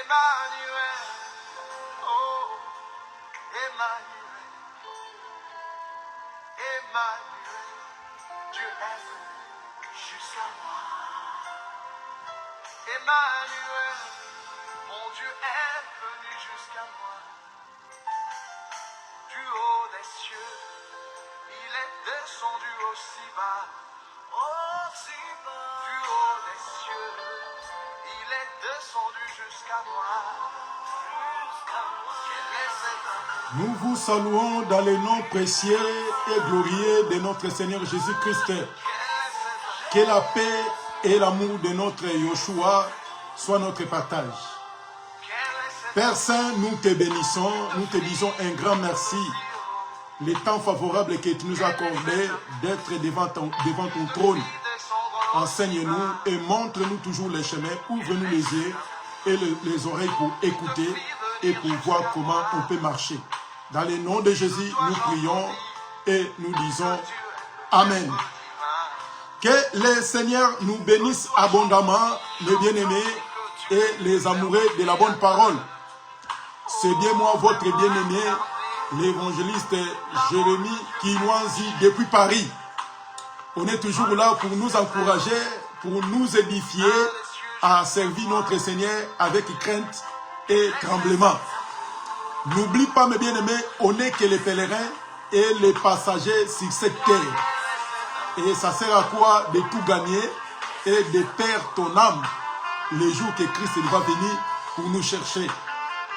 Emmanuel, oh, Emmanuel, Emmanuel, Dieu est venu jusqu'à moi. Emmanuel, mon Dieu est venu jusqu'à moi. Du haut des cieux, il est descendu aussi bas. Aussi bas. Du haut des cieux, il est descendu jusqu'à moi. Nous vous saluons dans le nom précieux et glorieux de notre Seigneur Jésus-Christ. Que la paix et l'amour de notre Yoshua soient notre partage. Père Saint, nous te bénissons, nous te disons un grand merci. Le temps favorable que tu nous as accordé d'être devant ton trône. Enseigne-nous et montre-nous toujours les chemins, ouvre-nous les yeux et les oreilles pour écouter et pour voir comment on peut marcher. Dans le nom de Jésus, nous prions et nous disons Amen. Que le Seigneur nous bénisse abondamment, les bien-aimés et les amoureux de la bonne parole. C'est bien moi, votre bien-aimé, l'évangéliste Jérémie Kinoanzi depuis Paris. On est toujours là pour nous encourager, pour nous édifier à servir notre Seigneur avec crainte et tremblement. N'oublie pas, mes bien-aimés, on n'est que les pèlerins et les passagers sur cette terre. Et ça sert à quoi de tout gagner et de perdre ton âme les jours que Christ va venir pour nous chercher.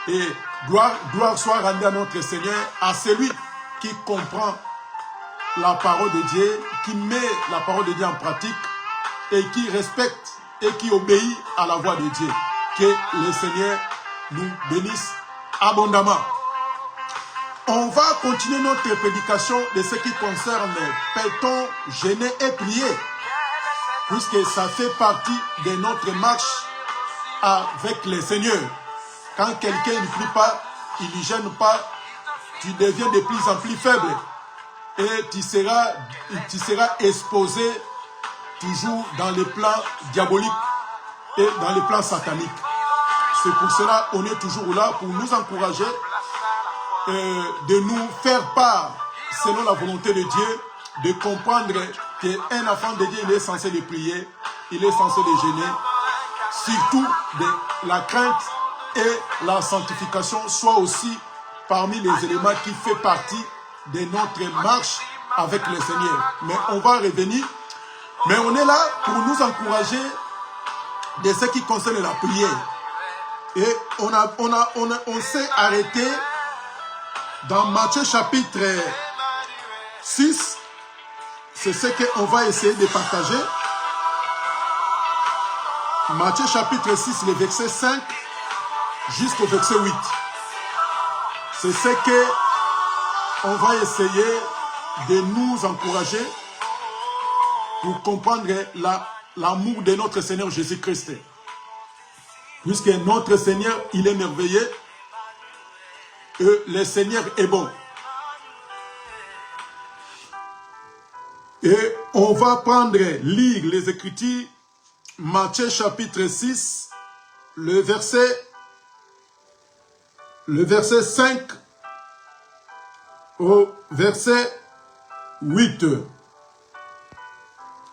Et gloire soit rendue à notre Seigneur, à celui qui comprend la parole de Dieu, qui met la parole de Dieu en pratique et qui respecte et qui obéit à la voix de Dieu. Que le Seigneur nous bénisse abondamment. On va continuer notre prédication de ce qui concerne peut-on jeûner et prier, puisque ça fait partie de notre marche avec le Seigneur. Quand quelqu'un ne prie pas, il ne gêne pas, tu deviens de plus en plus faible et tu seras exposé toujours dans les plans diaboliques et dans les plans sataniques. C'est pour cela qu'on est toujours là pour nous encourager, de nous faire part, selon la volonté de Dieu, de comprendre qu'un enfant de Dieu, il est censé les prier, il est censé les gêner, surtout de la crainte et la sanctification soit aussi parmi les éléments qui font partie de notre marche avec le Seigneur. Mais on va revenir, mais on est là pour nous encourager de ce qui concerne la prière. Et on s'est arrêté dans Matthieu chapitre 6. C'est ce qu'on va essayer de partager. Matthieu chapitre 6, le verset 5 jusqu'au verset 8. C'est ce qu'on va essayer de nous encourager pour comprendre l'amour de notre Seigneur Jésus-Christ. Puisque notre Seigneur, il est merveilleux et le Seigneur est bon. Et on va lire les Écritures, Matthieu chapitre 6, le verset 5 au verset 8.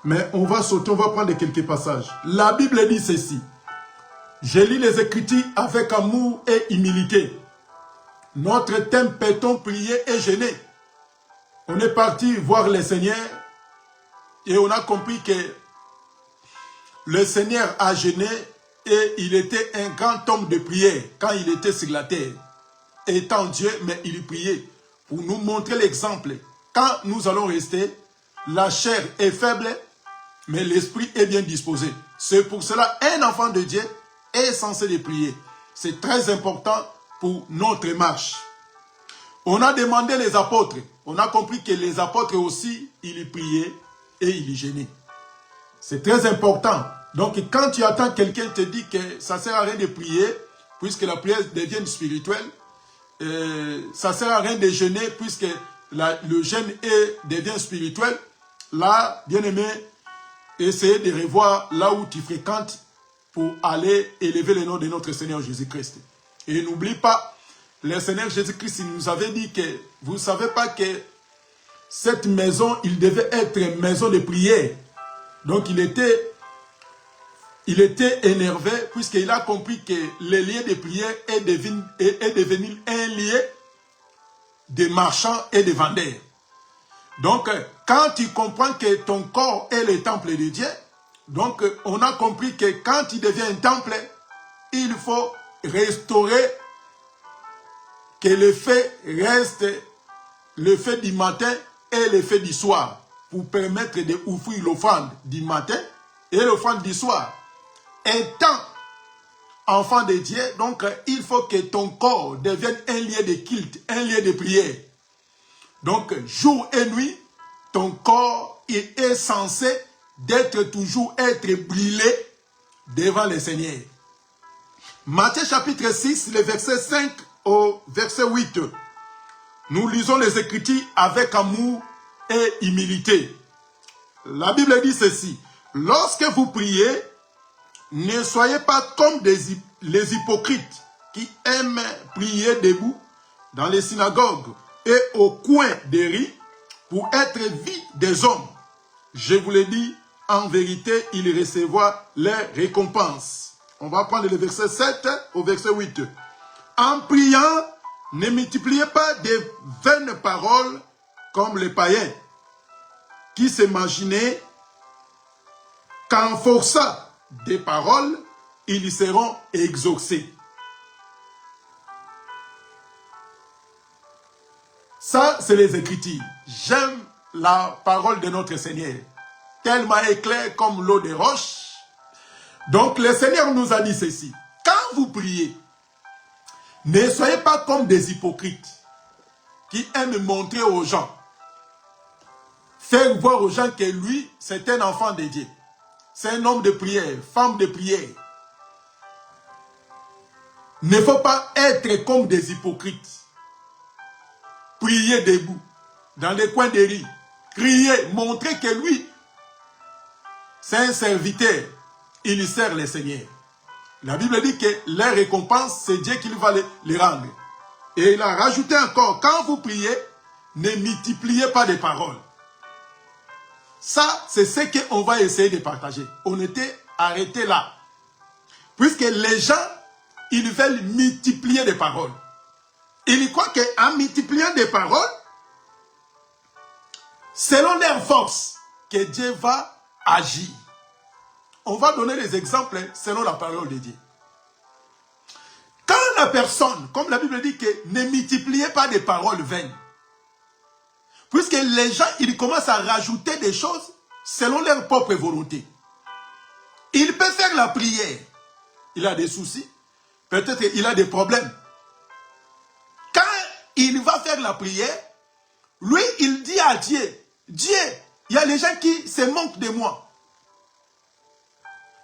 Mais on va sauter, on va prendre quelques passages. La Bible dit ceci. Je lis les Écritures avec amour et humilité. Notre thème, peut-on prier et jeûner? On est parti voir le Seigneur et on a compris que le Seigneur a jeûné et il était un grand homme de prière quand il était sur la terre. Étant Dieu, mais il priait pour nous montrer l'exemple. Quand nous allons rester, la chair est faible, mais l'esprit est bien disposé. C'est pour cela un enfant de Dieu est censé les prier. C'est très important pour notre marche. On a demandé les apôtres. On a compris que les apôtres aussi, ils priaient et ils gênaient. C'est très important Donc quand tu attends quelqu'un te dit que ça ne sert à rien de prier, puisque la prière devient spirituelle, ça ne sert à rien de jeûner, puisque le jeûne devient spirituel, là, bien aimé, essayez de revoir là où tu fréquentes pour aller élever le nom de notre Seigneur Jésus-Christ. Et n'oublie pas, le Seigneur Jésus-Christ nous avait dit que vous ne savez pas que cette maison, il devait être une maison de prière. Donc il était énervé puisqu'il a compris que le lieu de prière est devenu un lieu de marchands et de vendeurs. Donc quand tu comprends que ton corps est le temple de Dieu, donc on a compris que quand il devient un temple, il faut restaurer que le fait reste le fait du matin et le fait du soir pour permettre d'offrir l'offrande du matin et l'offrande du soir. Étant enfant de Dieu, donc il faut que ton corps devienne un lieu de culte, un lieu de prière. Donc jour et nuit, ton corps est censé d'être toujours brûlé devant le Seigneur. Matthieu chapitre 6, le verset 5 au verset 8. Nous lisons les Écritures avec amour et humilité. La Bible dit ceci. Lorsque vous priez, ne soyez pas comme les hypocrites qui aiment prier debout dans les synagogues et au coin des rues pour être vus des hommes. Je vous le dis, en vérité, ils recevront leur récompense. On va prendre le verset 7 au verset 8. En priant, ne multipliez pas de vaines paroles comme les païens qui s'imaginaient qu'en forçant des paroles, ils seront exaucés. Ça, c'est les Écritures. J'aime la parole de notre Seigneur, tellement éclair comme l'eau des roches. Donc, le Seigneur nous a dit ceci. Quand vous priez, ne soyez pas comme des hypocrites qui aiment montrer aux gens, faire voir aux gens que lui, c'est un enfant de Dieu. C'est un homme de prière, femme de prière. Ne faut pas être comme des hypocrites. Prier debout, dans les coins des rues. Crier, montrer que lui, c'est un serviteur. Il sert le Seigneur. La Bible dit que les récompenses, c'est Dieu qui va les rendre. Et il a rajouté encore, quand vous priez, ne multipliez pas de paroles. Ça, c'est ce qu'on va essayer de partager. On était arrêté là. Puisque les gens, ils veulent multiplier des paroles. Ils croient qu'en multipliant des paroles, selon leur force, que Dieu va agir. On va donner des exemples selon la parole de Dieu. Quand la personne, comme la Bible dit, que ne multipliez pas des paroles vaines, puisque les gens, ils commencent à rajouter des choses selon leur propre volonté. Il peut faire la prière. Il a des soucis. Peut-être qu'il a des problèmes. Quand il va faire la prière, lui, il dit à Dieu, Dieu, il y a des gens qui se moquent de moi.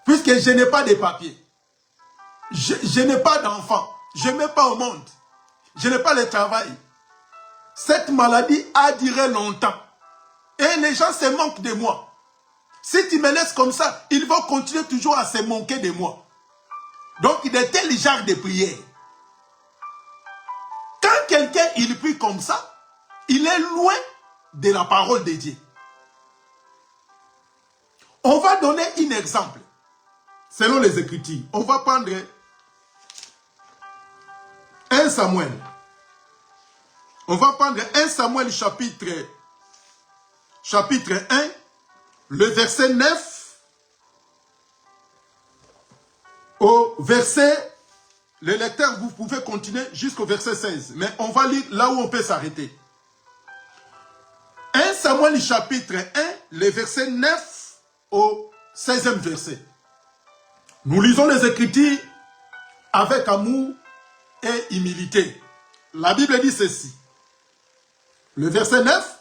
Puisque je n'ai pas de papiers. Je n'ai pas d'enfants. Je ne mets pas au monde. Je n'ai pas de travail. Cette maladie a duré longtemps. Et les gens se moquent de moi. Si tu me laisses comme ça, ils vont continuer toujours à se moquer de moi. Donc, il est tel genre de prière. Quand quelqu'un, il prie comme ça, il est loin de la parole de Dieu. On va donner un exemple. Selon les Écritures, on va prendre 1 Samuel. On va prendre 1 Samuel chapitre 1, le verset 9 au verset, le lecteur, vous pouvez continuer jusqu'au verset 16, mais on va lire là où on peut s'arrêter. 1 Samuel chapitre 1, le verset 9 au 16e verset. Nous lisons les Écritures avec amour et humilité. La Bible dit ceci. Le verset 9.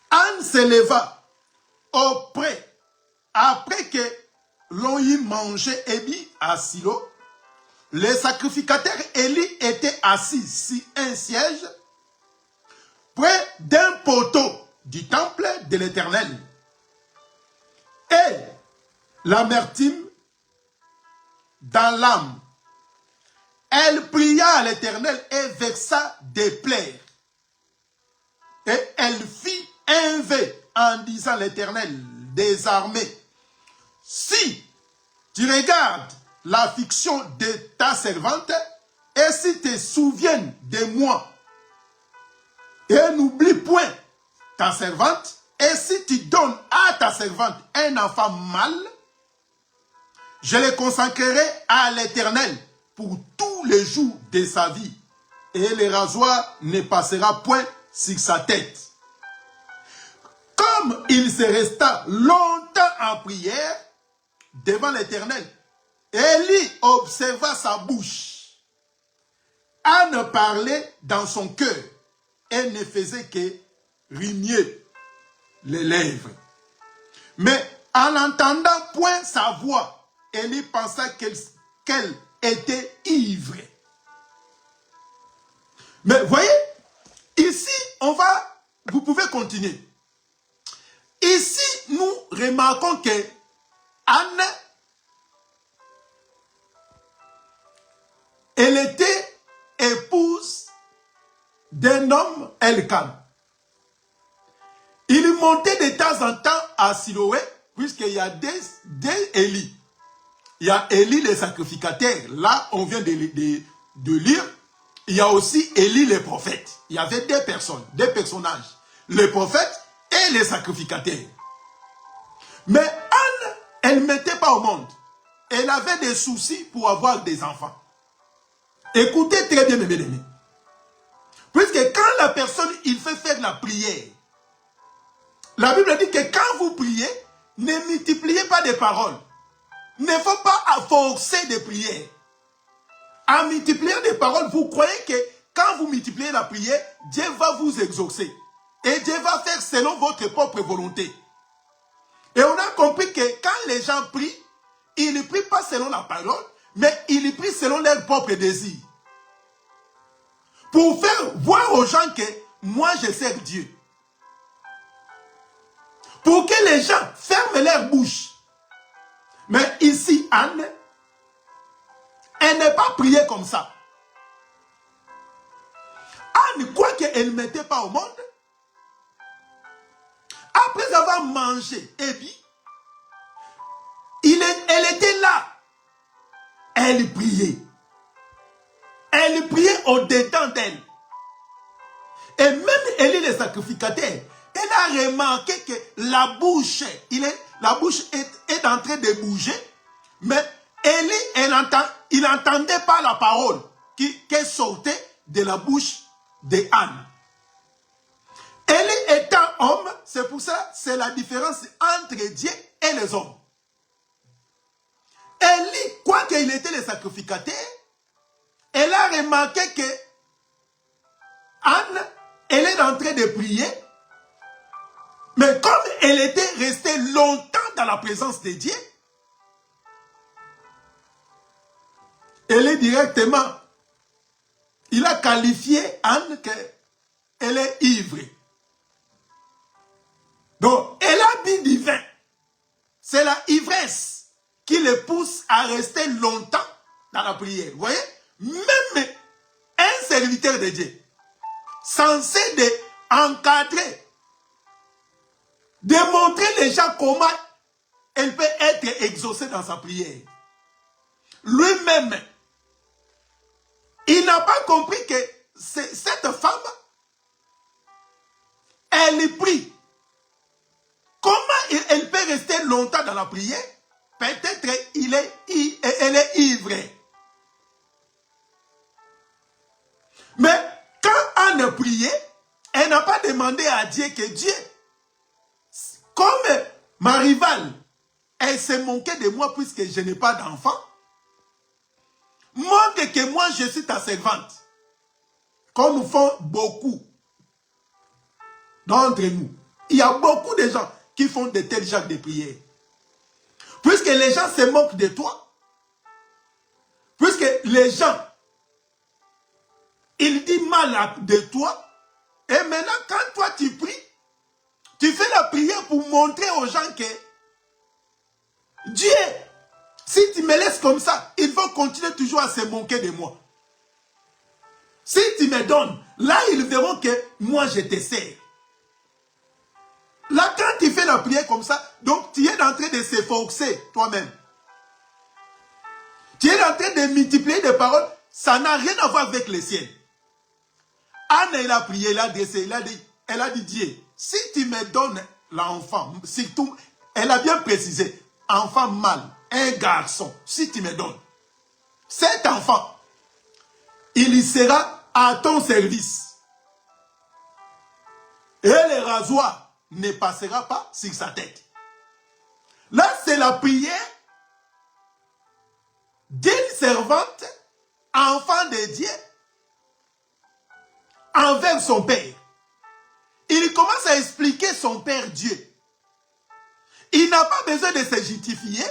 Anne se leva après que l'ont y mangé Ébi à Silo, les sacrificateurs Élie étaient assis sur un siège près d'un poteau du temple de l'Éternel. Et l'amertume dans l'âme, elle pria à l'Éternel et vexa des plaies. Et elle fit un vœu en disant à l'Éternel des armées, si tu regardes l'affliction de ta servante et si tu te souviens de moi et n'oublie point ta servante et si tu donnes à ta servante un enfant mâle, je le consacrerai à l'Éternel pour tous les jours de sa vie et le rasoir ne passera point sur sa tête. Comme il se resta longtemps en prière devant l'Éternel, Élie observa sa bouche. Anne parlait dans son cœur et ne faisait que rigner les lèvres. Mais en n'entendant point sa voix, Élie pensa qu'elle était ivre. Mais voyez, ici, vous pouvez continuer. Ici, nous remarquons que Anne, elle était épouse d'un homme Elkan. Il montait de temps en temps à Siloé, puisqu'il y a deux Élie. Il y a Élie le sacrificateur, là on vient de lire. Il y a aussi Élie le prophète. Il y avait deux personnages, le prophète et les sacrificateurs. Mais Anne, elle ne mettait pas au monde. Elle avait des soucis pour avoir des enfants. Écoutez très bien mes bien-aimés. Puisque quand la personne, il fait faire la prière, la Bible dit que quand vous priez, ne multipliez pas des paroles. Il ne faut pas forcer des prières. En multipliant des paroles, vous croyez que quand vous multipliez la prière, Dieu va vous exaucer. Et Dieu va faire selon votre propre volonté. Et on a compris que quand les gens prient, ils ne prient pas selon la parole, mais ils prient selon leur propre désir. Pour faire voir aux gens que moi je sers Dieu. Pour que les gens ferment leur bouche. Mais ici, Anne, elle n'est pas priée comme ça. Anne, quoi qu'elle ne mettait pas au monde, après avoir mangé Ébi, elle était là. Elle priait. Elle priait au-dedans d'elle. Et même Élie le sacrificateur, elle a remarqué que la bouche est en train de bouger, mais Élie, il n'entendait pas la parole qui sortait de la bouche de Anne. Élie étant homme, c'est pour ça, c'est la différence entre Dieu et les hommes. Élie, quoi qu'il était le sacrificateur, elle a remarqué que Anne, elle est en train de prier, mais comme elle était restée longtemps dans la présence de Dieu, elle est directement, il a qualifié Anne qu'elle est ivre. Donc, elle a bu du vin. C'est la ivresse qui le pousse à rester longtemps dans la prière. Vous voyez? Même un serviteur de Dieu, censé encadrer, de montrer les gens comment elle peut être exaucée dans sa prière. Lui-même, il n'a pas compris que cette femme, elle prie. Comment elle peut rester longtemps dans la prière? Peut-être elle est ivre. Mais quand Anne priait, elle n'a pas demandé à Dieu que Dieu, comme ma rivale, elle se moquait de moi puisque je n'ai pas d'enfant, montre que moi je suis ta servante. Comme font beaucoup d'entre nous. Il y a beaucoup de gens qui font de tels genres de prières. puisque les gens se moquent de toi, puisque les gens, ils disent mal de toi, et maintenant quand toi tu pries, tu fais la prière pour montrer aux gens que Dieu, si tu me laisses comme ça, ils vont continuer toujours à se moquer de moi. Si tu me donnes, là ils verront que moi je te sers. Là quand tu fais la prière comme ça, donc tu es en train de s'efforcer toi-même. Tu es en train de multiplier des paroles, ça n'a rien à voir avec les ciels. Anne, elle a prié, elle a dit Dieu, si tu me donnes l'enfant, surtout, elle a bien précisé, enfant mâle, un garçon, si tu me donnes, cet enfant, il sera à ton service. Et le rasoir ne passera pas sur sa tête. Là, c'est la prière d'une servante, enfant de Dieu, envers son père. Il commence à expliquer son père Dieu. Il n'a pas besoin de se justifier.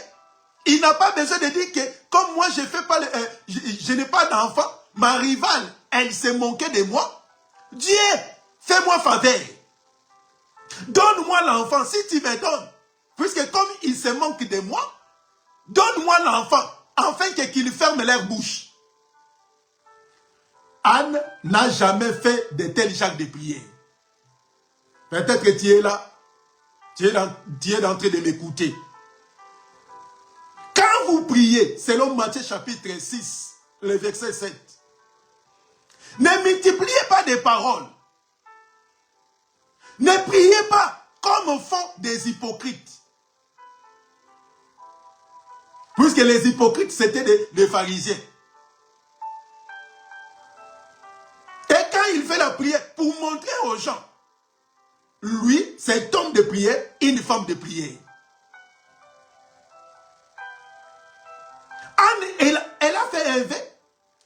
Il n'a pas besoin de dire que comme moi je n'ai pas d'enfant, ma rivale, elle s'est moquée de moi. Dieu, fais-moi faveur. Donne-moi l'enfant si tu me donnes. Puisque comme il se moque de moi, donne-moi l'enfant afin qu'il ferme leur bouche. Anne n'a jamais fait de tel genre de prière. Peut-être que tu es là, tu es en train de m'écouter. Quand vous priez, selon Matthieu chapitre 6, le verset 7, ne multipliez pas des paroles. Ne priez pas comme font des hypocrites. Puisque les hypocrites, c'était des pharisiens. Et quand il fait la prière, pour montrer aux gens, lui, c'est un homme de prière, une femme de prière. Anne, elle a fait un vœu,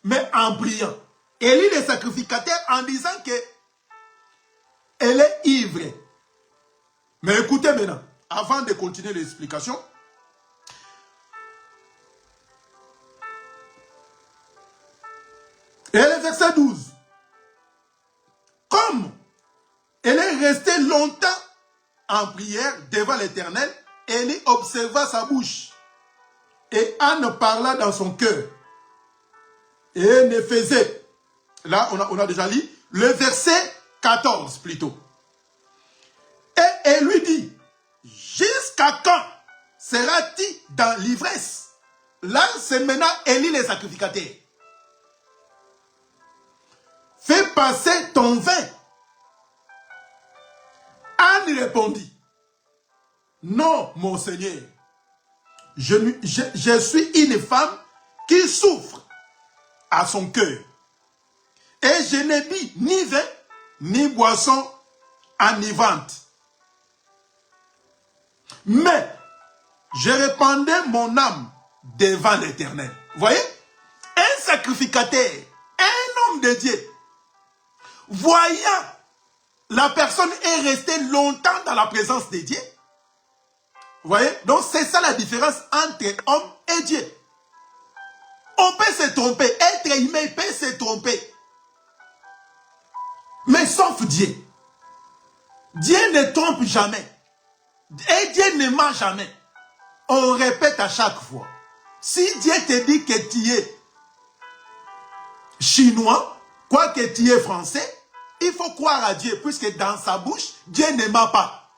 mais en priant. Élie le sacrificateur en disant que elle est ivre. Mais écoutez maintenant, avant de continuer l'explication, et le verset 12. Comme elle est restée longtemps en prière devant l'Éternel, Élie observa sa bouche. Et Anne parla dans son cœur. Et ne faisait, là on a déjà lu, le verset 14 plutôt. Et elle lui dit, jusqu'à quand seras-tu dans l'ivresse? Là c'est maintenant Élie le sacrificateur. Fais passer ton vin. Anne répondit, non, mon Seigneur, je suis une femme qui souffre à son cœur. Et je n'ai bu ni vin, ni boisson enivrante. Mais je répandais mon âme devant l'Éternel. Vous voyez? Un sacrificateur, un homme de Dieu, voyant la personne est restée longtemps dans la présence de Dieu. Vous voyez? Donc c'est ça la différence entre homme et Dieu. On peut se tromper. Être humain peut se tromper. Mais sauf Dieu. Dieu ne trompe jamais. Et Dieu ne ment jamais. On répète à chaque fois. Si Dieu te dit que tu es chinois, quoi que tu es français, il faut croire à Dieu, puisque dans sa bouche, Dieu ne ment pas.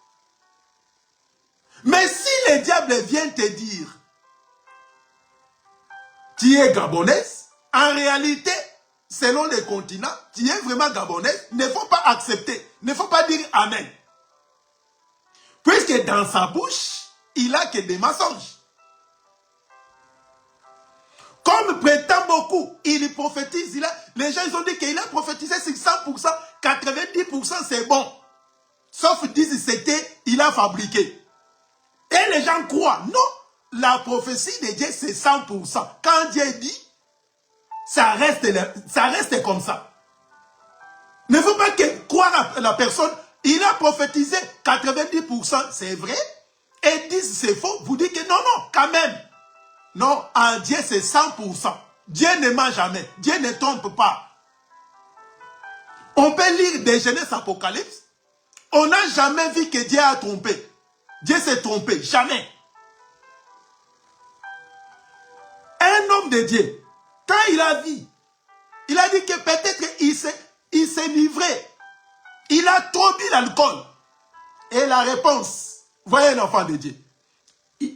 Mais si le diable vient te dire, tu es gabonaise, en réalité, selon les continents, tu es vraiment gabonaise, il ne faut pas accepter, il ne faut pas dire Amen. Puisque dans sa bouche, il n'a que des mensonges. Comme prétend beaucoup, il prophétise, les gens ils ont dit qu'il a prophétisé sur 100%, 90% c'est bon. Sauf 10 c'était, il a fabriqué. Et les gens croient. Non, la prophétie de Dieu c'est 100%. Quand Dieu dit, ça reste comme ça. Ne faut pas croire à la personne, il a prophétisé 90% c'est vrai, et 10 c'est faux. Vous dites que non, 90% quand même. Non, en Dieu, c'est 100%. Dieu ne ment jamais. Dieu ne trompe pas. On peut lire des Genèse Apocalypse. On n'a jamais vu que Dieu a trompé. Dieu s'est trompé. Jamais. Un homme de Dieu, quand il a vu, il a dit que peut-être il s'est livré. Il a trop bu l'alcool. Et la réponse, voyez un enfant de Dieu.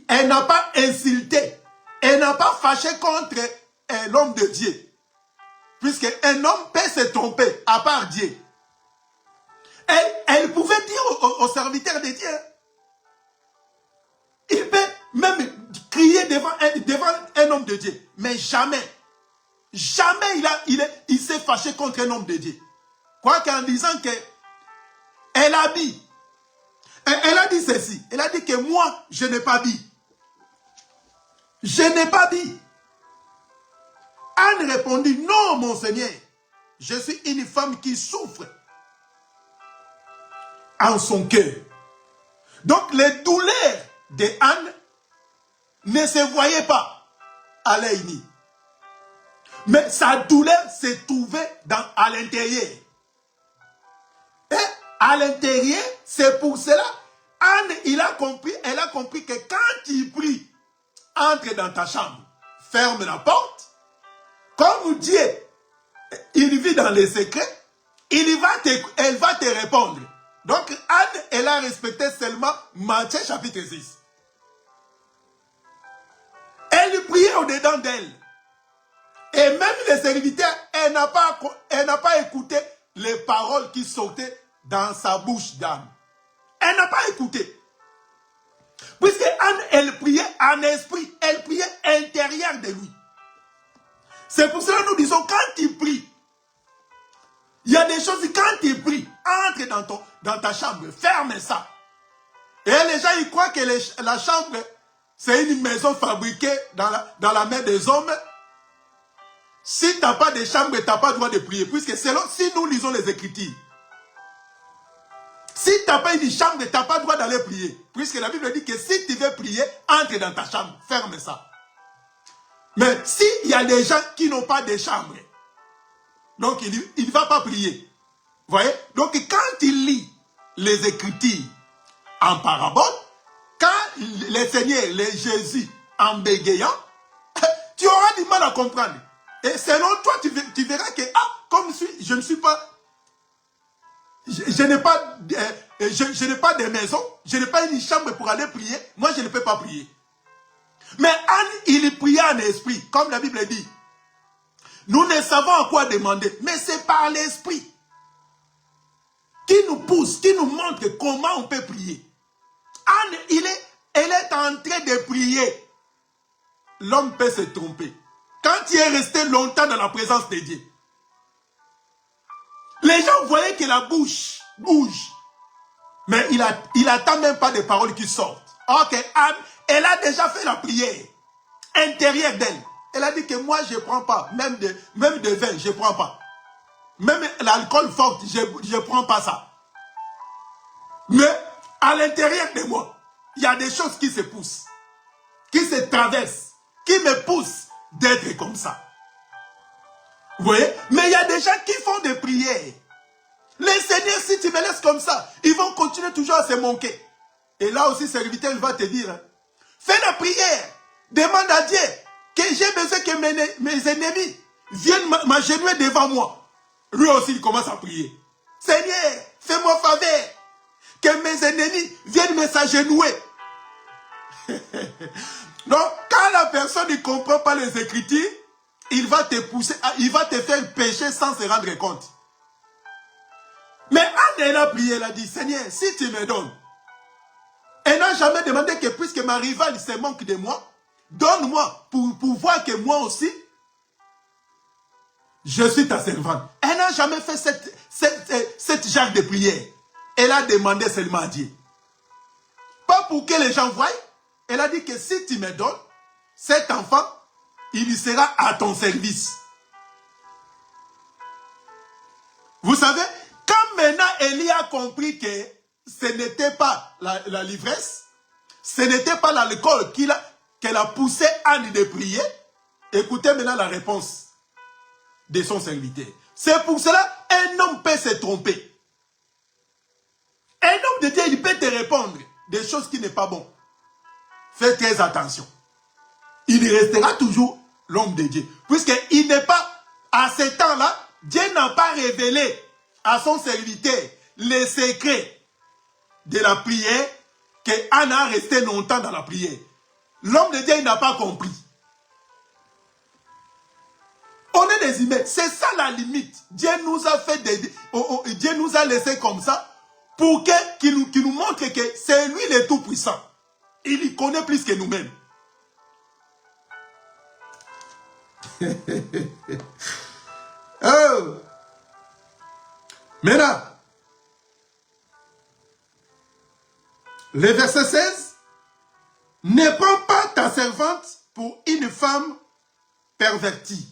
Elle n'a pas insulté. Elle n'a pas fâché contre l'homme de Dieu. Puisque un homme peut se tromper à part Dieu. Elle pouvait dire aux serviteurs de Dieu. Il peut même crier devant un homme de Dieu. Mais jamais. Jamais il s'est fâché contre un homme de Dieu. Quoi qu'en disant que elle a dit. Elle a dit ceci. Elle a dit que moi, je n'ai pas dit. Je n'ai pas dit. Anne répondit, non, mon Seigneur. Je suis une femme qui souffre en son cœur. Donc, les douleurs de Anne ne se voyaient pas à l'œil nu. Mais sa douleur se trouvait à l'intérieur. Et à l'intérieur, c'est pour cela, Anne, elle a compris que quand il prie, entre dans ta chambre, ferme la porte, comme Dieu, il vit dans les secrets, elle va te répondre. Donc Anne, elle a respecté seulement Matthieu chapitre 6. Elle priait au-dedans d'elle. Et même les serviteurs, elle n'a pas écouté les paroles qui sortaient dans sa bouche d'Anne. Elle n'a pas écouté. Puisque Anne, elle priait en esprit, elle priait intérieur de lui. C'est pour cela que nous disons, quand tu pries, il y a des choses, quand tu pries, entre dans ta chambre, ferme ça. Et les gens, ils croient que la chambre, c'est une maison fabriquée dans la main des hommes. Si tu n'as pas de chambre, tu n'as pas le droit de prier. Puisque si nous lisons les Écritures, si tu n'as pas une chambre, tu n'as pas le droit d'aller prier. Puisque la Bible dit que si tu veux prier, entre dans ta chambre, ferme ça. Mais s'il y a des gens qui n'ont pas de chambre, donc il ne va pas prier. Vous voyez? Donc quand il lit les Écritures en parabole, quand le Seigneur, Jésus, en bégayant, tu auras du mal à comprendre. Et selon toi, tu verras que, comme je ne suis pas, je n'ai pas de maison, je n'ai pas une chambre pour aller prier, moi je ne peux pas prier. Mais Anne, il priait en esprit, comme la Bible dit. Nous ne savons à quoi demander, mais c'est par l'esprit qui nous pousse, qui nous montre comment on peut prier. Anne, elle est en train de prier. L'homme peut se tromper. Quand il est resté longtemps dans la présence de Dieu, les gens voyaient que la bouche bouge. Mais il n'attend même pas des paroles qui sortent. Ok, Anne, elle a déjà fait la prière intérieure d'elle. Elle a dit que moi, je ne prends pas. Même de vin, je ne prends pas. Même l'alcool fort, je ne prends pas ça. Mais à l'intérieur de moi, il y a des choses qui se poussent, qui se traversent, qui me poussent d'être comme ça. Vous voyez? Mais il y a des gens qui font des prières. Les seigneurs, si tu me laisses comme ça, ils vont continuer toujours à se manquer. Et là aussi, serviteur va te dire, hein, fais la prière, demande à Dieu que j'ai besoin que mes ennemis viennent m'agenouiller devant moi. Lui aussi, il commence à prier. Seigneur, fais-moi faveur, que mes ennemis viennent me s'agenouiller. Donc, quand la personne ne comprend pas les Écritures, il va te pousser, il va te faire pécher sans se rendre compte. Mais Anne, elle a prié, elle a dit, Seigneur, si tu me donnes, elle n'a jamais demandé que puisque ma rivale se moque de moi, donne-moi pour voir que moi aussi, je suis ta servante. Elle n'a jamais fait cette genre de prière. Elle a demandé seulement à Dieu. Pas pour que les gens voient. Elle a dit que si tu me donnes, cet enfant, il sera à ton service. Vous savez, quand maintenant Élie a compris que ce n'était pas la l'ivresse, ce n'était pas l'alcool qu'elle a poussé Anne de prier. Écoutez maintenant la réponse de son serviteur. C'est pour cela un homme peut se tromper. Un homme de Dieu, il peut te répondre des choses qui n'est pas bon. Fais très attention. Il restera toujours l'homme de Dieu. Puisqu'il n'est pas, à ce temps-là, Dieu n'a pas révélé à son serviteur les secrets de la prière, que Anna a resté longtemps dans la prière. L'homme de Dieu, il n'a pas compris. On est des humains. C'est ça la limite. Dieu nous a fait Dieu nous a laissé comme ça pour qu'il nous montre que c'est lui le Tout-Puissant. Il y connaît plus que nous-mêmes. Oh. Maintenant, le verset 16. Ne prends pas ta servante pour une femme pervertie.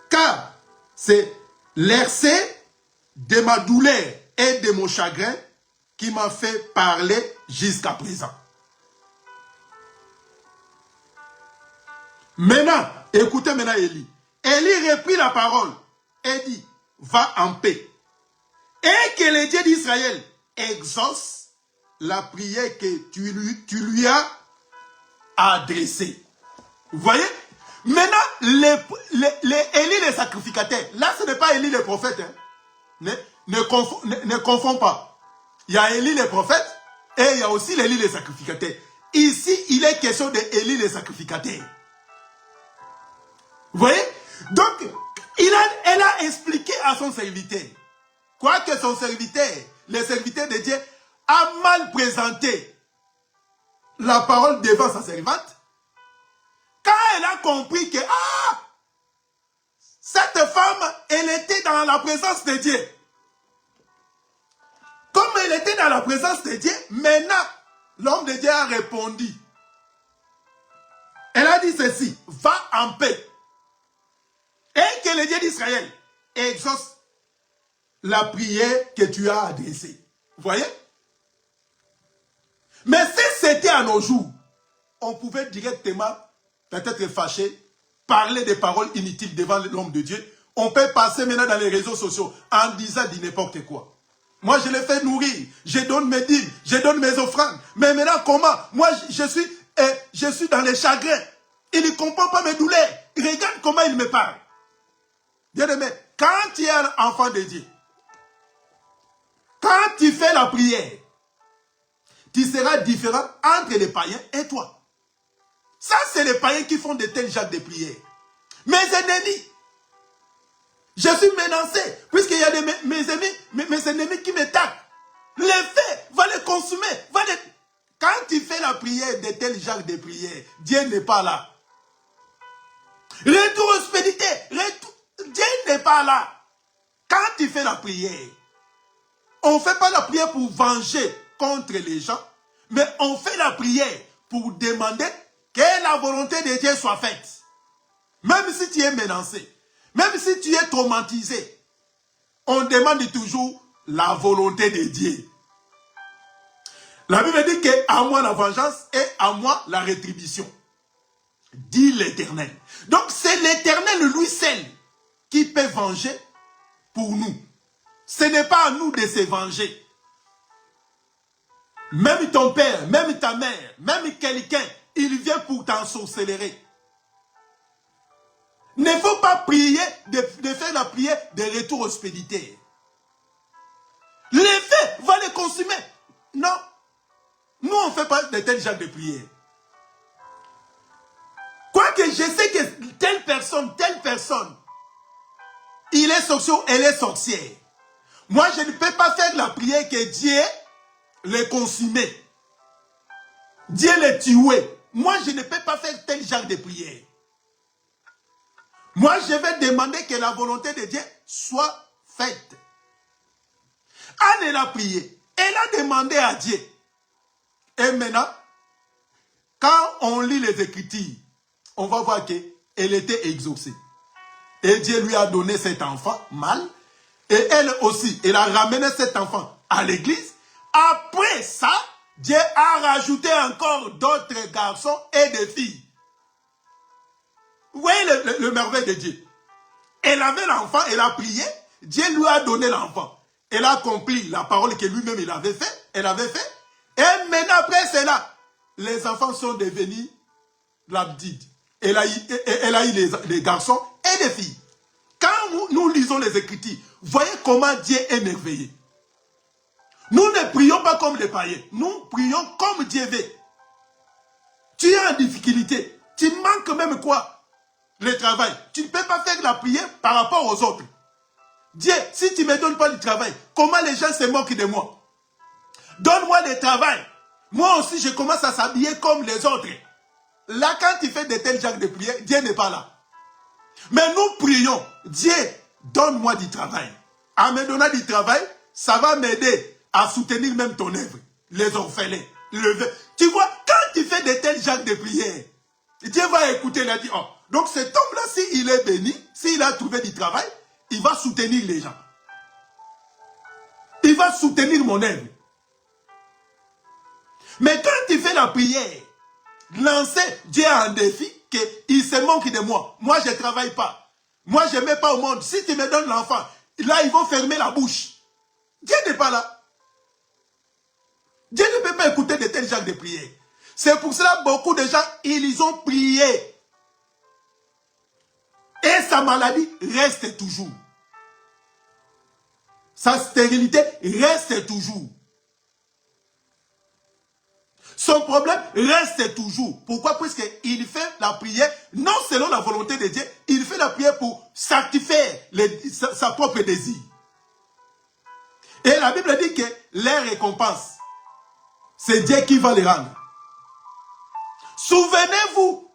Car c'est l'excès de ma douleur et de mon chagrin qui m'a fait parler jusqu'à présent. Maintenant, écoutez maintenant Élie. Élie reprit la parole et dit, va en paix. Et que le Dieu d'Israël exauce la prière que tu lui as adressée. Vous voyez? Maintenant, Élie le sacrificateur. Là, ce n'est pas Élie le prophète. Hein. Ne confonds pas. Il y a Élie le prophète et il y a aussi Élie le sacrificateur. Ici, il est question de Élie le sacrificateur. Vous voyez? Donc, elle a expliqué à son serviteur. Quoique son serviteur, le serviteur de Dieu, a mal présenté la parole devant sa servante, quand elle a compris que cette femme, elle était dans la présence de Dieu. Comme elle était dans la présence de Dieu, maintenant, l'homme de Dieu a répondu. Elle a dit ceci, va en paix. Et que le Dieu d'Israël exauce la prière que tu as adressée. Vous voyez? Mais si c'était à nos jours, on pouvait directement, peut-être fâché, parler des paroles inutiles devant l'homme de Dieu. On peut passer maintenant dans les réseaux sociaux en disant n'importe quoi. Moi, je les fais nourrir, je donne mes dîmes, je donne mes offrandes. Mais maintenant, comment? Moi, je suis dans les chagrins. Il ne comprend pas mes douleurs. Regarde comment il me parle. Bien-aimé, quand tu es un enfant de Dieu, quand tu fais la prière, tu seras différent entre les païens et toi. Ça, c'est les païens qui font de tels genres de prières. Mes ennemis, je suis menacé, puisqu'il y a mes ennemis qui me tapent. Les faits, va les consumer. Quand tu fais la prière de tel genre de prière, Dieu n'est pas là. Retour aux spédités, Dieu n'est pas là. Quand tu fais la prière, on ne fait pas la prière pour venger contre les gens, mais on fait la prière pour demander que la volonté de Dieu soit faite. Même si tu es menacé, même si tu es traumatisé, on demande toujours la volonté de Dieu. La Bible dit qu'à moi la vengeance et à moi la rétribution, dit l'Éternel. Donc c'est l'Éternel lui seul qui peut venger pour nous. Ce n'est pas à nous de se venger. Même ton père, même ta mère, même quelqu'un, il vient pour t'ensorceler. Il ne faut pas prier, de faire la prière de retour aux spéditaires. Les faits vont les consumer. Non. Nous, on ne fait pas de tels genres de prière. Quoique je sais que telle personne, il est sorcier, elle est sorcière. Moi, je ne peux pas faire la prière que Dieu les consumait. Dieu les tuait. Moi, je ne peux pas faire tel genre de prière. Moi, je vais demander que la volonté de Dieu soit faite. Anne, elle a prié. Elle a demandé à Dieu. Et maintenant, quand on lit les Écritures, on va voir qu'elle était exaucée. Et Dieu lui a donné cet enfant mâle. Et elle aussi, elle a ramené cet enfant à l'église. Après ça, Dieu a rajouté encore d'autres garçons et des filles. Vous voyez le merveille de Dieu. Elle avait l'enfant, elle a prié, Dieu lui a donné l'enfant. Elle a accompli la parole que lui-même il avait fait, elle avait fait. Et maintenant après cela, les enfants sont devenus l'abdide. Elle a eu les garçons et les filles. Quand nous lisons les Écritures, voyez comment Dieu est merveilleux. Nous ne prions pas comme les païens. Nous prions comme Dieu veut. Tu es en difficulté. Tu manques même quoi? Le travail. Tu ne peux pas faire la prière par rapport aux autres. Dieu, si tu ne me donnes pas du travail, comment les gens se moquent de moi? Donne-moi le travail. Moi aussi, je commence à s'habiller comme les autres. Là, quand tu fais de tels genres de prières, Dieu n'est pas là. Mais nous prions. Dieu, donne-moi du travail. En me donnant du travail, ça va m'aider à soutenir même ton œuvre. Les orphelins. Tu vois, quand tu fais de tels genres de prières, Dieu va écouter, il a dit, oh, donc cet homme-là, s'il est béni, s'il a trouvé du travail, il va soutenir les gens. Il va soutenir mon œuvre. Mais quand tu fais la prière, lancer Dieu a un défi, qu'il se moque de moi. Moi, je ne travaille pas. Moi, je ne mets pas au monde. Si tu me donnes l'enfant, là, ils vont fermer la bouche. Dieu n'est pas là. Dieu ne peut pas écouter de tels genres de prières. C'est pour cela que beaucoup de gens, ils ont prié. Et sa maladie reste toujours. Sa stérilité reste toujours. Son problème reste toujours. Pourquoi? Puisqu'il fait la prière, non selon la volonté de Dieu, il fait la prière pour satisfaire sa propre désir. Et la Bible dit que les récompenses, c'est Dieu qui va les rendre. Souvenez-vous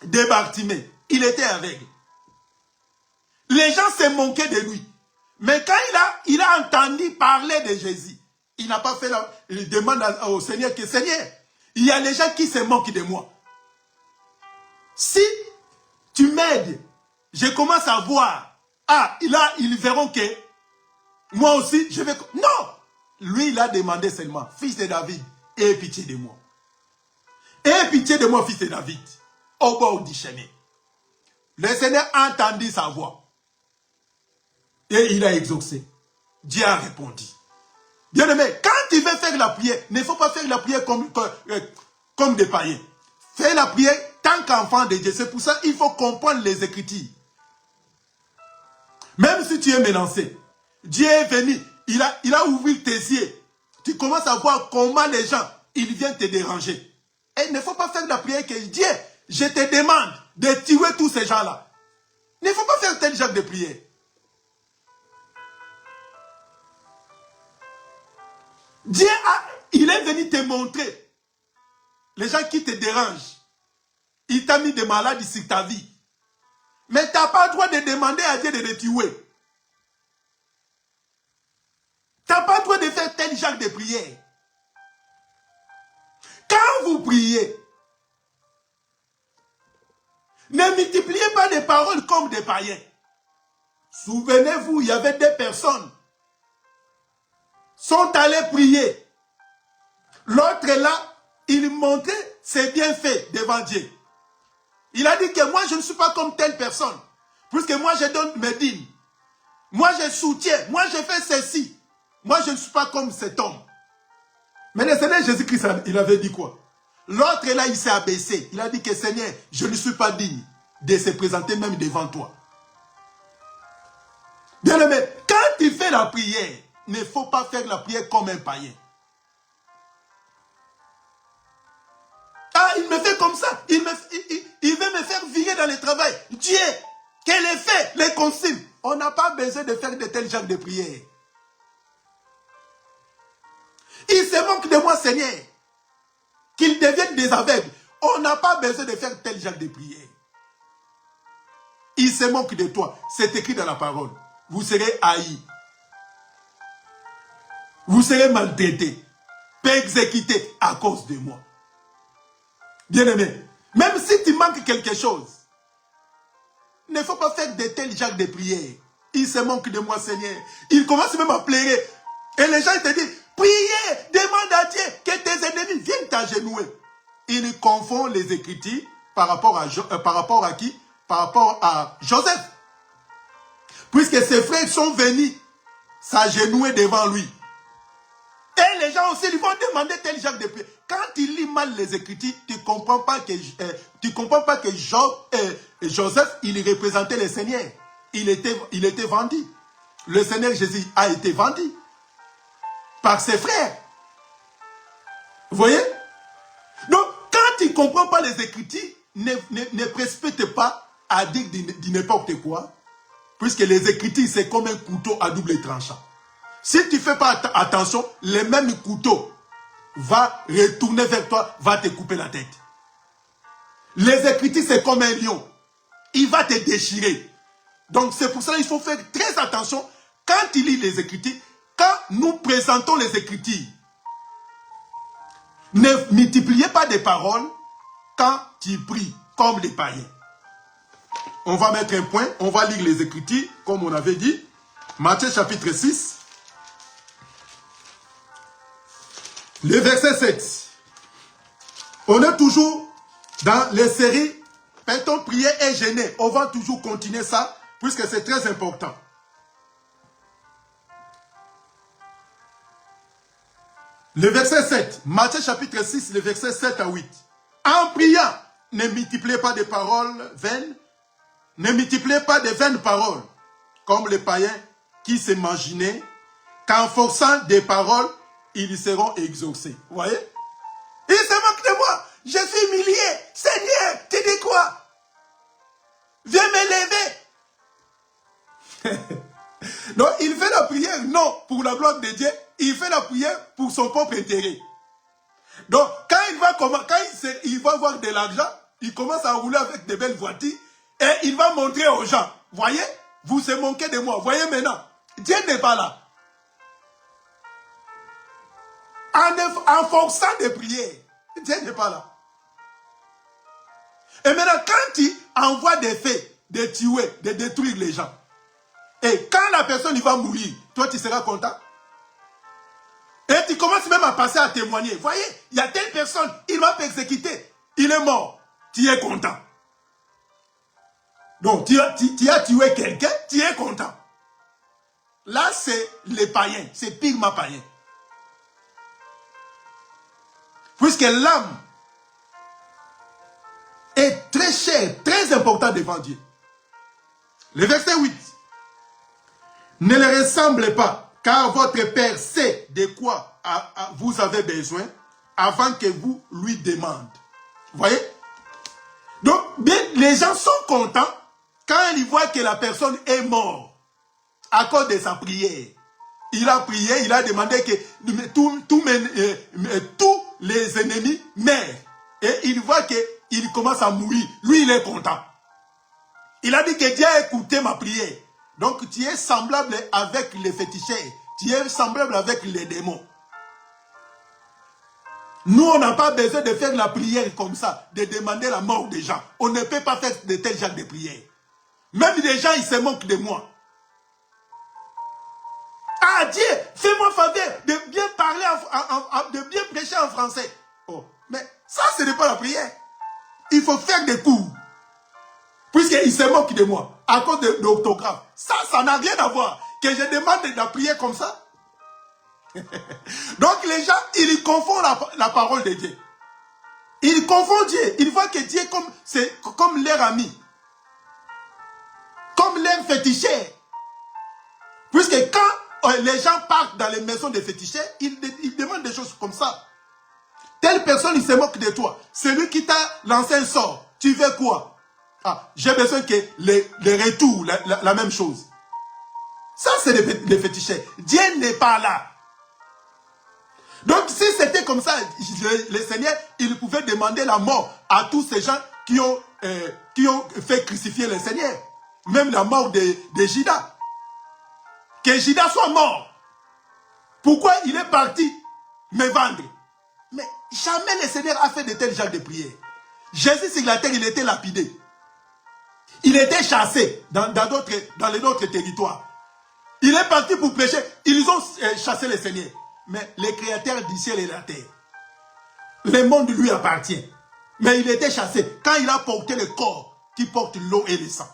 de Bartimée. Il était aveugle. Les gens se moquaient de lui. Mais quand il a entendu parler de Jésus, il n'a pas fait la demande au Seigneur que Seigneur, il y a les gens qui se moquent de moi. Si tu m'aides, je commence à voir. Ah, là, ils verront que moi aussi, je vais... Non! Lui, il a demandé seulement, fils de David, aie pitié de moi. Aie pitié de moi, fils de David. Au bord du chemin. Le Seigneur a entendu sa voix. Et il a exaucé. Dieu a répondu. Bien-aimé, quand tu veux faire la prière, il ne faut pas faire la prière comme des païens. Fais la prière tant qu'enfant de Dieu. C'est pour ça qu'il faut comprendre les Écritures. Même si tu es menacé, Dieu est venu, il a ouvert tes yeux. Tu commences à voir comment les gens, ils viennent te déranger. Et il ne faut pas faire la prière que Dieu, je te demande de tuer tous ces gens-là. Il ne faut pas faire tel genre de prière. Dieu il est venu te montrer les gens qui te dérangent. Il t'a mis des maladies sur ta vie. Mais tu n'as pas le droit de demander à Dieu de les tuer. Tu n'as pas le droit de faire tel genre de prière. Quand vous priez, ne multipliez pas des paroles comme des païens. Souvenez-vous, il y avait des personnes sont allés prier. L'autre là, il montrait ses bienfaits devant Dieu. Il a dit que moi je ne suis pas comme telle personne. Puisque moi je donne mes dîmes. Moi je soutiens. Moi je fais ceci. Moi je ne suis pas comme cet homme. Mais le Seigneur Jésus-Christ, il avait dit quoi? L'autre là, il s'est abaissé. Il a dit que Seigneur, je ne suis pas digne de se présenter même devant toi. Bien aimé, quand tu fais la prière, il ne faut pas faire la prière comme un païen. Ah, il me fait comme ça. Il veut me faire virer dans le travail. Dieu, quel effet les consigne. On n'a pas besoin de faire de tels genres de prières. Il se moque de moi, Seigneur. Qu'ils deviennent des aveugles. On n'a pas besoin de faire tel genre de prière. Il se moque de toi. C'est écrit dans la parole. Vous serez haïs. Vous serez maltraités. Persécutés à cause de moi. Bien-aimé, même si tu manques quelque chose, il ne faut pas faire de tels genres de prières. Il se moque de moi, Seigneur. Il commence même à pleurer. Et les gens te disent, priez, demande à Dieu que tes s'agenouiller. Il confond les Écritures par rapport à qui? Par rapport à Joseph. Puisque ses frères sont venus s'agenouiller devant lui. Et les gens aussi lui vont demander tel genre de prière. Quand tu lis mal les Écritures, tu ne comprends pas que Joseph, il représentait le Seigneur. Il était vendu. Le Seigneur Jésus a été vendu par ses frères. Vous voyez? Donc, quand tu ne comprends pas les Écritures, ne précipite pas à dire de n'importe quoi. Puisque les Écritures, c'est comme un couteau à double tranchant. Si tu ne fais pas attention, le même couteau va retourner vers toi, va te couper la tête. Les Écritures, c'est comme un lion. Il va te déchirer. Donc, c'est pour ça qu'il faut faire très attention quand tu lis les Écritures. Quand nous présentons les Écritures, ne multipliez pas des paroles quand tu pries, comme les païens. On va mettre un point, on va lire les Écritures, comme on avait dit. Matthieu chapitre 6. Le verset 7. On est toujours dans les séries peut-on prier et jeûner. On va toujours continuer ça, puisque c'est très important. Le verset 7. Matthieu chapitre 6, le verset 7 à 8. En priant, ne multipliez pas de paroles vaines. Ne multipliez pas de vaines paroles, comme les païens qui s'imaginaient qu'en forçant des paroles, ils seront exaucés. Vous voyez? Ils se moquent de moi. Je suis humilié. Seigneur, tu dis quoi? Viens m'élever. Donc, il fait la prière, non pour la gloire de Dieu. Il fait la prière pour son propre intérêt. Donc, quand il va avoir de l'argent, il commence à rouler avec de belles voitures et il va montrer aux gens. Voyez? Vous se moquez de moi. Voyez maintenant. Dieu n'est pas là. En forçant des prières, Dieu n'est pas là. Et maintenant, quand tu envoies des faits, de tuer, de détruire les gens, et quand la personne il va mourir, toi tu seras content. Et tu commences même à passer à témoigner. Voyez, il y a telle personne, il m'a persécuté, il est mort. Tu es content. Donc tu as tué quelqu'un, tu es content. Là, c'est les païens, c'est purement païen. Puisque l'âme est très chère, très importante devant Dieu. Le verset 8. Ne le ressemblez pas, car votre Père sait de quoi vous avez besoin avant que vous lui demandiez. Vous voyez? Donc, les gens sont contents quand ils voient que la personne est morte à cause de sa prière. Il a prié, il a demandé que tous les ennemis meurent. Et il voit qu'il commence à mourir. Lui, il est content. Il a dit que Dieu a écouté ma prière. Donc, tu es semblable avec les féticheurs. Tu es semblable avec les démons. Nous, on n'a pas besoin de faire la prière comme ça, de demander la mort des gens. On ne peut pas faire de tels genres de prières. Même les gens, ils se moquent de moi. Ah, Dieu, fais-moi faveur de bien parler, de bien prêcher en français. Oh, mais ça, ce n'est pas la prière. Il faut faire des cours. Puisqu'ils se moquent de moi, à cause de l'orthographe. Ça n'a rien à voir. Que je demande de la prière comme ça. Donc les gens, ils confondent la parole de Dieu. Ils confondent Dieu. Ils voient que Dieu c'est comme leur ami. Comme leur féticheur. Puisque quand les gens partent dans les maisons des féticheurs, ils demandent des choses comme ça. Telle personne, il se moque de toi. Celui qui t'a lancé un sort, tu veux quoi? Ah, j'ai besoin que les retours, la même chose. Ça, c'est les féticheurs. Dieu n'est pas là. Donc, si c'était comme ça, le Seigneur, il pouvait demander la mort à tous ces gens qui ont fait crucifier le Seigneur. Même la mort de Judas. Que Judas soit mort. Pourquoi il est parti me vendre? Mais jamais le Seigneur a fait de tels genres de prières. Jésus sur la terre, il était lapidé. Il était chassé dans les autres territoires. Il est parti pour prêcher. Ils ont chassé le Seigneur. Mais les créateurs du ciel et de la terre, Le monde lui appartient. Mais il était chassé quand il a porté le corps qui porte l'eau et le sang.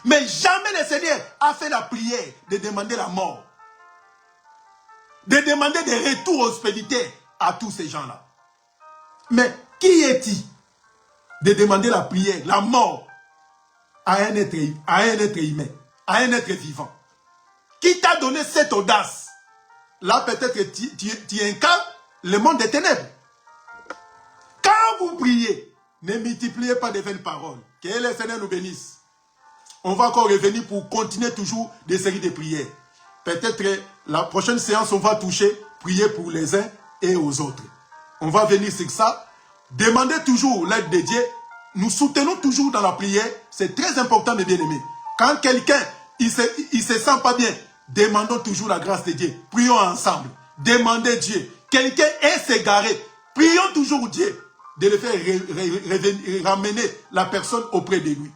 Mais jamais le Seigneur a fait la prière de demander la mort. De demander des retours hospitaliers à tous ces gens-là. Mais qui est-il de demander la prière, la mort à un être humain, à un être vivant? Qui t'a donné cette audace? Là, peut-être que tu incarnes le monde des ténèbres. Quand vous priez, ne multipliez pas de vaines paroles. Que le Seigneur nous bénisse. On va encore revenir pour continuer toujours des séries de prières. Peut-être la prochaine séance, on va toucher, prier pour les uns et aux autres. On va venir sur ça. Demandez toujours l'aide de Dieu. Nous soutenons toujours dans la prière. C'est très important, mes bien-aimés. Quand quelqu'un, il se sent pas bien, demandons toujours la grâce de Dieu. Prions ensemble. Demandez Dieu. Quelqu'un est s'égaré. Prions toujours Dieu de le faire ramener la personne auprès de lui.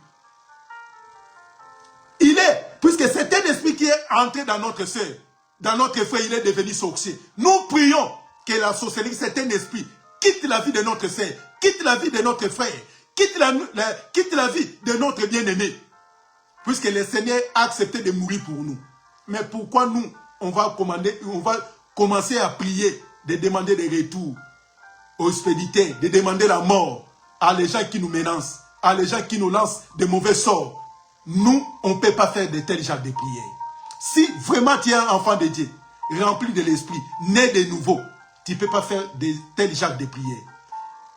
Puisque c'est un esprit qui est entré dans notre sœur, dans notre frère, il est devenu sorcier. Nous prions que la sorcellerie, c'est un esprit, quitte la vie de notre sœur, quitte la vie de notre frère, quitte la vie de notre bien-aimé. Puisque le Seigneur a accepté de mourir pour nous. Mais pourquoi nous, on va commencer à prier, de demander des retours aux expéditeurs, de demander la mort à les gens qui nous menacent, à les gens qui nous lancent de mauvais sorts. Nous, on ne peut pas faire de tels genres de prières. Si vraiment tu es un enfant de Dieu, rempli de l'esprit, né de nouveau, tu ne peux pas faire de tels genres de prières.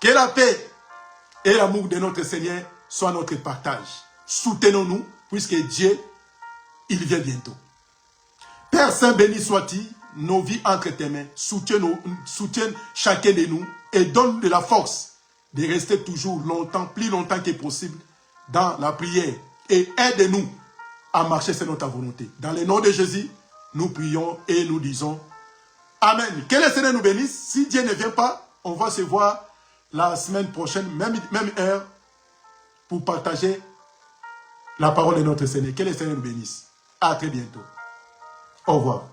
Que la paix et l'amour de notre Seigneur soient notre partage. Soutenons-nous, puisque Dieu, il vient bientôt. Père Saint, béni sois-tu, nos vies entre tes mains. Soutiens chacun de nous et donne de la force de rester toujours longtemps, plus longtemps que possible, dans la prière. Et aide-nous à marcher selon ta volonté. Dans le nom de Jésus, nous prions et nous disons Amen. Que le Seigneur nous bénisse. Si Dieu ne vient pas, on va se voir la semaine prochaine, même heure, pour partager la parole de notre Seigneur. Que le Seigneur nous bénisse. À très bientôt. Au revoir.